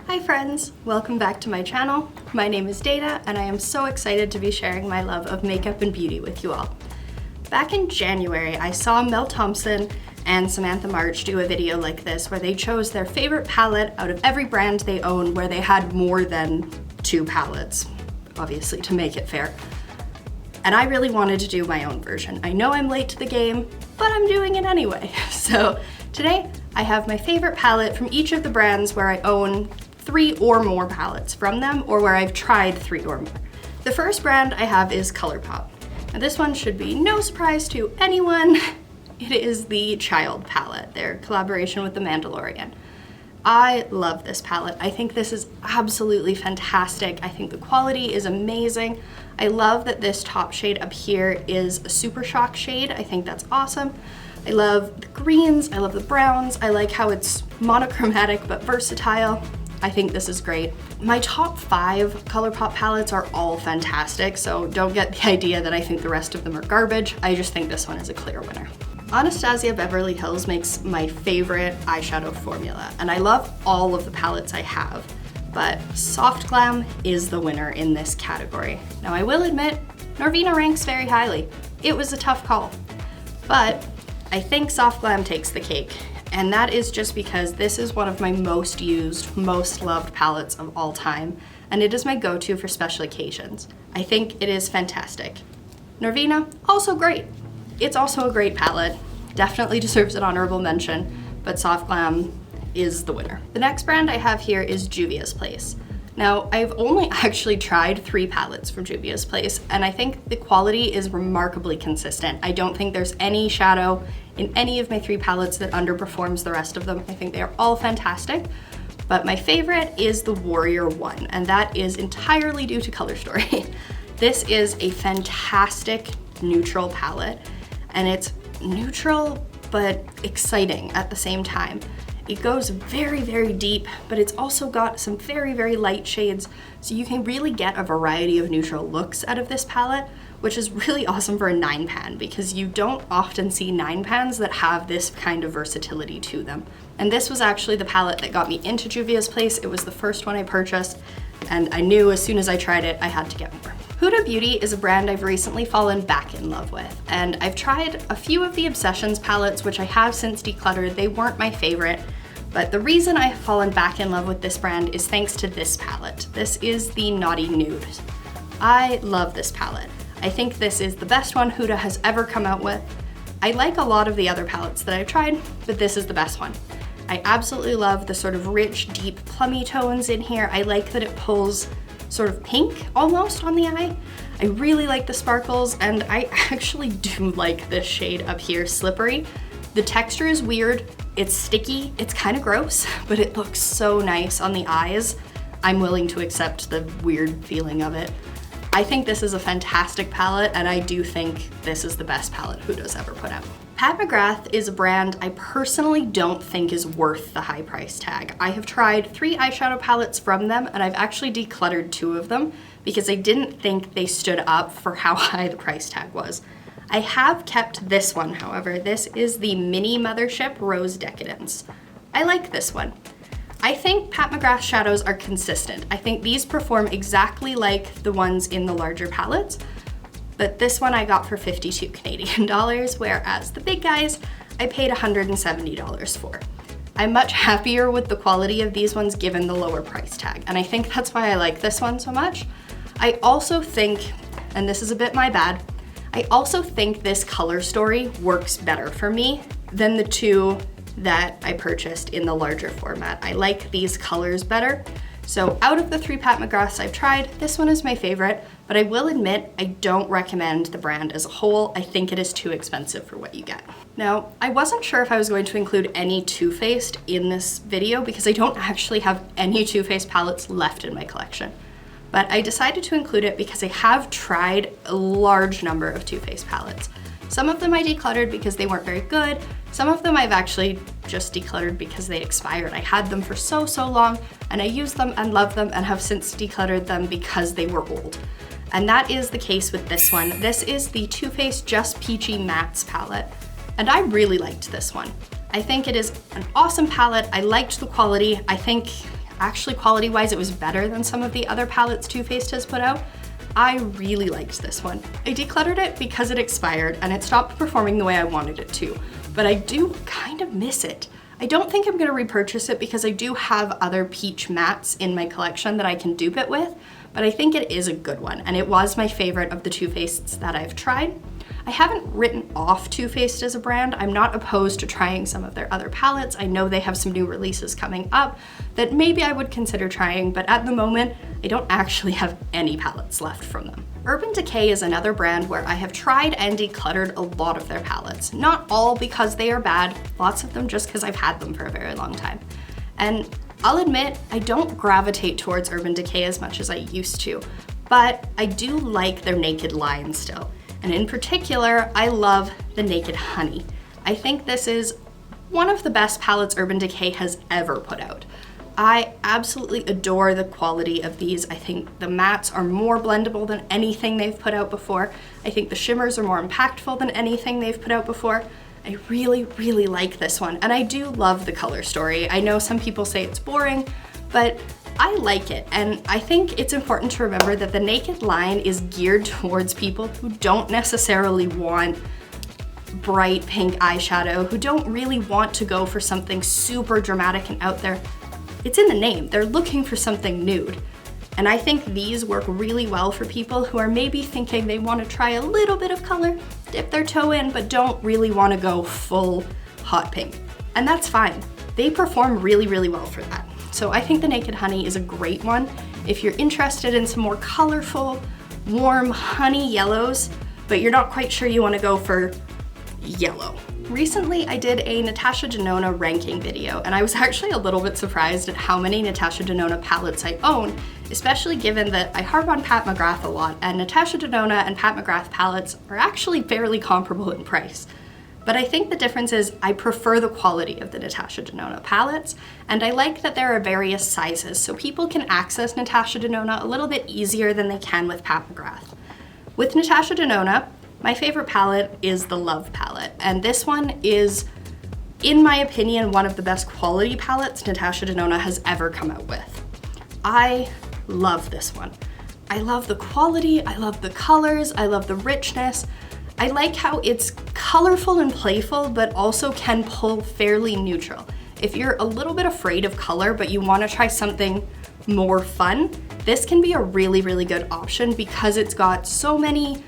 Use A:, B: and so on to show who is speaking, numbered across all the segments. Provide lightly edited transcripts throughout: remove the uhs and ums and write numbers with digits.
A: Hi friends, welcome back to my channel. My name is Dana and I am so excited to be sharing my love of makeup and beauty with you all. Back in January, I saw Mel Thompson and Samantha March do a video like this where they chose their favorite palette out of every brand they own where they had more than 2 palettes, obviously to make it fair. And I really wanted to do my own version. I know I'm late to the game, but I'm doing it anyway. So today I have my favorite palette from each of the brands where I own 3 or more palettes from them, or where I've tried 3 or more. The first brand I have is Colourpop. Now this one should be no surprise to anyone. It is the Child palette, their collaboration with The Mandalorian. I love this palette. I think this is absolutely fantastic. I think the quality is amazing. I love that this top shade up here is a Super Shock shade. I think that's awesome. I love the greens, I love the browns. I like how it's monochromatic but versatile. I think this is great. My top 5 Colourpop palettes are all fantastic, so don't get the idea that I think the rest of them are garbage. I just think this one is a clear winner. Anastasia Beverly Hills makes my favorite eyeshadow formula, and I love all of the palettes I have, but Soft Glam is the winner in this category. Now I will admit, Norvina ranks very highly. It was a tough call, but I think Soft Glam takes the cake. And that is just because this is one of my most used, most loved palettes of all time, and it is my go-to for special occasions. I think it is fantastic. Norvina, also great. It's also a great palette, definitely deserves an honorable mention, but Soft Glam is the winner. The next brand I have here is Juvia's Place. Now, I've only actually tried 3 palettes from Juvia's Place, and I think the quality is remarkably consistent. I don't think there's any shadow in any of my 3 palettes that underperforms the rest of them. I think they are all fantastic, but my favorite is the Warrior one, and that is entirely due to color story. This is a fantastic neutral palette, and it's neutral but exciting at the same time. It goes very, very deep, but it's also got some very, very light shades, so you can really get a variety of neutral looks out of this palette, which is really awesome for a 9 pan because you don't often see 9 pans that have this kind of versatility to them. And this was actually the palette that got me into Juvia's Place. It was the first one I purchased, and I knew as soon as I tried it, I had to get more. HUda Beauty is a brand I've recently fallen back in love with, and I've tried a few of the Obsessions palettes, which I have since decluttered. They weren't my favorite, but the reason I have fallen back in love with this brand is thanks to this palette. This is the Naughty Nude. I love this palette. I think this is the best one Huda has ever come out with. I like a lot of the other palettes that I've tried, but this is the best one. I absolutely love the sort of rich, deep, plummy tones in here. I like that it pulls sort of pink almost on the eye. I really like the sparkles, and I actually do like this shade up here, Slippery. The texture is weird, it's sticky, it's kind of gross, but it looks so nice on the eyes. I'm willing to accept the weird feeling of it. I think this is a fantastic palette, and I do think this is the best palette Huda's ever put out. Pat McGrath is a brand I personally don't think is worth the high price tag. I have tried 3 eyeshadow palettes from them, and I've actually decluttered 2 of them because I didn't think they stood up for how high the price tag was. I have kept this one, however. This is the Mini Mothership Rose Decadence. I like this one. I think Pat McGrath shadows are consistent. I think these perform exactly like the ones in the larger palettes, but this one I got for 52 Canadian dollars, whereas the big guys I paid $170 for. I'm much happier with the quality of these ones given the lower price tag, and I think that's why I like this one so much. I also think, and this is a bit my bad, I also think this color story works better for me than the 2 that I purchased in the larger format. I like these colors better. So out of the 3 Pat McGraths I've tried, this one is my favorite, but I will admit I don't recommend the brand as a whole. I think it is too expensive for what you get. Now, I wasn't sure if I was going to include any TooFaced in this video because I don't actually have any TooFaced palettes left in my collection. But I decided to include it because I have tried a large number of TooFaced palettes. Some of them I decluttered because they weren't very good. Some of them I've actually just decluttered because they expired. I had them for so long, and I used them and loved them and have since decluttered them because they were old. And that is the case with this one. This is the TooFaced Just Peachy Mattes palette, and I really liked this one. I think it is an awesome palette. I liked the quality. I think Actually, quality-wise, it was better than some of the other palettes Too Faced has put out. I really liked this one. I decluttered it because it expired and it stopped performing the way I wanted it to, but I do kind of miss it. I don't think I'm gonna repurchase it because I do have other peach mattes in my collection that I can dupe it with, but I think it is a good one, and it was my favorite of the Too Faceds that I've tried. I haven't written off Too Faced as a brand. I'm not opposed to trying some of their other palettes. I know they have some new releases coming up that maybe I would consider trying, but at the moment, I don't actually have any palettes left from them. Urban Decay is another brand where I have tried and decluttered a lot of their palettes. Not all because they are bad, lots of them just because I've had them for a very long time. And I'll admit, I don't gravitate towards Urban Decay as much as I used to, but I do like their Naked line still. And in particular, I love the Naked Honey. I think this is one of the best palettes Urban Decay has ever put out. I absolutely adore the quality of these. I think the mattes are more blendable than anything they've put out before. I think the shimmers are more impactful than anything they've put out before. I really, really like this one, and I do love the color story. I know some people say it's boring, but I like it, and I think it's important to remember that the Naked line is geared towards people who don't necessarily want bright pink eyeshadow, who don't really want to go for something super dramatic and out there. It's in the name, they're looking for something nude. And I think these work really well for people who are maybe thinking they want to try a little bit of color, dip their toe in, but don't really want to go full hot pink. And that's fine. They perform really, really well for that. So I think the Naked Honey is a great one. If you're interested in some more colorful, warm honey yellows, but you're not quite sure you want to go for yellow. Recently, I did a Natasha Denona ranking video, and I was actually a little bit surprised at how many Natasha Denona palettes I own, especially given that I harp on Pat McGrath a lot, and Natasha Denona and Pat McGrath palettes are actually fairly comparable in price. But I think the difference is I prefer the quality of the Natasha Denona palettes, and I like that there are various sizes, so people can access Natasha Denona a little bit easier than they can with Pat McGrath. With Natasha Denona, my favorite palette is the Love palette, and this one is, in my opinion, one of the best quality palettes Natasha Denona has ever come out with. I love this one. I love the quality, I love the colors, I love the richness. I like how it's colorful and playful, but also can pull fairly neutral. If you're a little bit afraid of color, but you want to try something more fun, this can be a really, really good option because it's got so many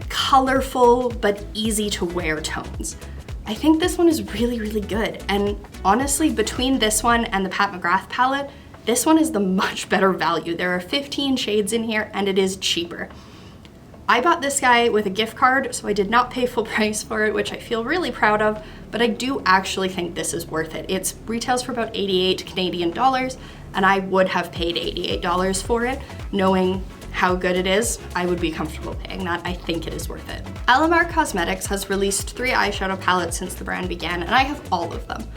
A: colorful but easy to wear tones. I think this one is really, really good. And honestly, between this one and the Pat McGrath palette, this one is the much better value. There are 15 shades in here and it is cheaper. I bought this guy with a gift card, so I did not pay full price for it, which I feel really proud of, but I do actually think this is worth it. It retails for about 88 Canadian dollars, and I would have paid $88 for it. Knowing how good it is, I would be comfortable paying that. I think it is worth it. Alamar Cosmetics has released 3 eyeshadow palettes since the brand began, and I have all of them.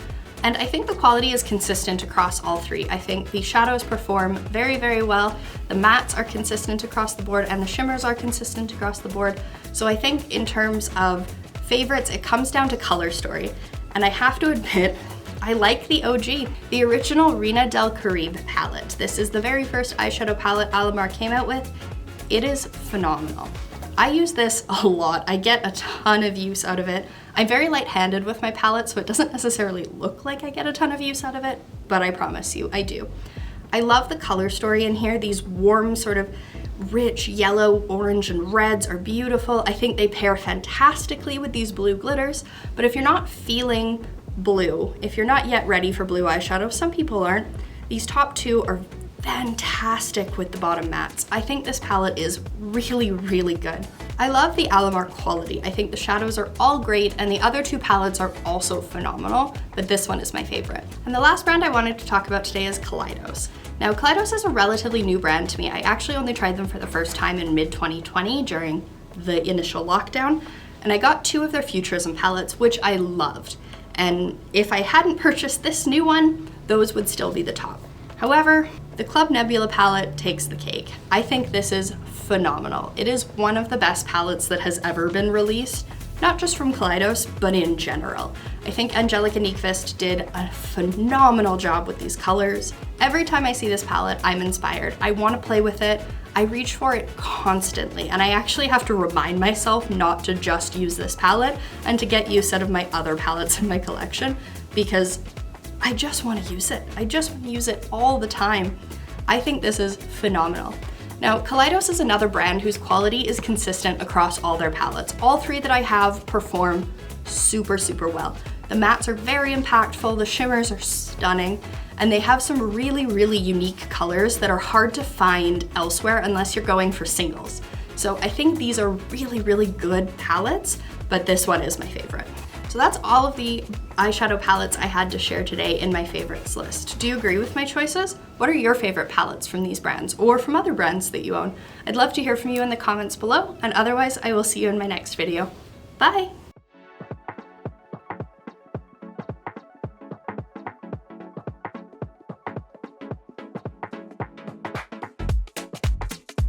A: And I think the quality is consistent across all 3. I think the shadows perform very, very well. The mattes are consistent across the board and the shimmers are consistent across the board. So I think in terms of favorites, it comes down to color story. And I have to admit, I like the OG, the original Reina del Caribe palette. This is the very first eyeshadow palette Alamar came out with. It is phenomenal. I use this a lot. I get a ton of use out of it. I'm very light-handed with my palette, so it doesn't necessarily look like I get a ton of use out of it, but I promise you, I do. I love the color story in here. These warm, sort of rich yellow, orange, and reds are beautiful. I think they pair fantastically with these blue glitters, but if you're not feeling blue, if you're not yet ready for blue eyeshadow, some people aren't, these top 2 are fantastic with the bottom mattes. I think this palette is really, really good. I love the Alamar quality. I think the shadows are all great and the other 2 palettes are also phenomenal, but this one is my favorite. And the last brand I wanted to talk about today is Kaleidos. Now, Clydos is a relatively new brand to me. I actually only tried them for the first time in mid-2020 during the initial lockdown, and I got 2 of their Futurism palettes, which I loved. And if I hadn't purchased this new one, those would still be the top. However, the Club Nebula palette takes the cake. I think this is phenomenal. It is one of the best palettes that has ever been released, not just from Kaleidos, but in general. I think Angelica Nyqvist did a phenomenal job with these colors. Every time I see this palette, I'm inspired. I want to play with it. I reach for it constantly, and I actually have to remind myself not to just use this palette and to get use out of my other palettes in my collection, because I just want to use it. I just want to use it all the time. I think this is phenomenal. Now, Kaleidos is another brand whose quality is consistent across all their palettes. All three that I have perform super, super well. The mattes are very impactful, the shimmers are stunning, and they have some really, really unique colors that are hard to find elsewhere unless you're going for singles. So I think these are really, really good palettes, but this one is my favorite. So that's all of the eyeshadow palettes I had to share today in my favorites list. Do you agree with my choices? What are your favorite palettes from these brands or from other brands that you own? I'd love to hear from you in the comments below, and otherwise I will see you in my next video. Bye!